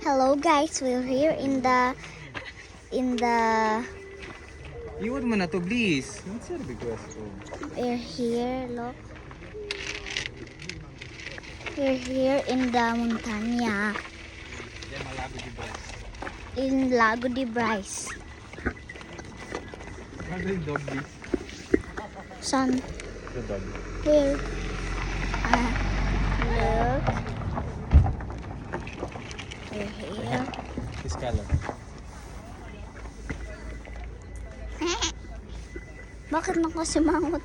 Hello guys, we're here in the Iwan mo na to, please. Don't say the request. we're here, look. We're here in the montaña in Lago de Bryce. How's the dog, please? Son, The dog. here. Look. We're here. His color. Bakit nakasimangot?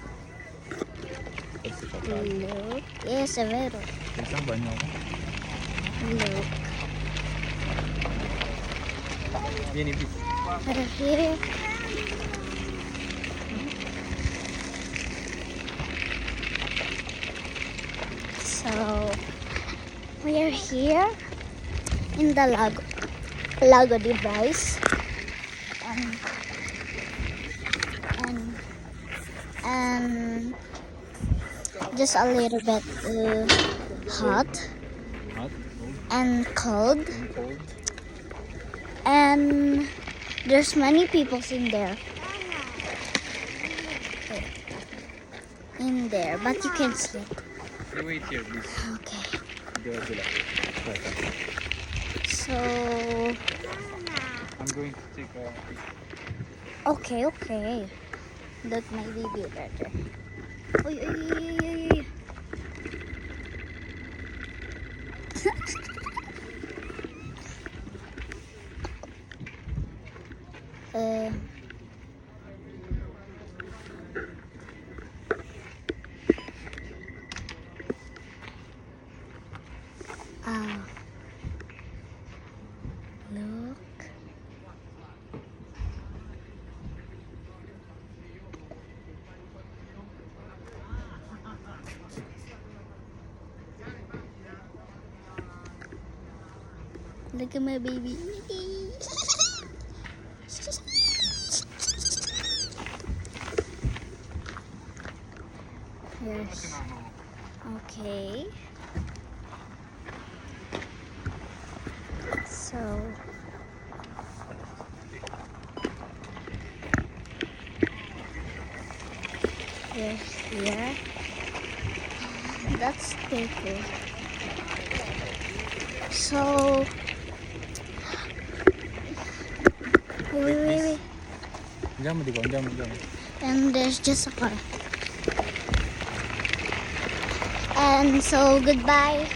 What's the color? Look. Yes, severo. Isang banyo. Look. Yan, please. We're here. So, we are here in the Lago de Bryce. And just a little bit hot Hot? and cold. Cold? And there's many people in there, but you can sleep. You wait here, please. Okay. So I'm going to take a okay. That might be better. Uy, uy, uy, uy, uy, uy. uh, look. Look at my baby. Yes. Okay. So here's here. That's paper. So wait. Diyan mo, diyan mo. And there's just a car. And so goodbye.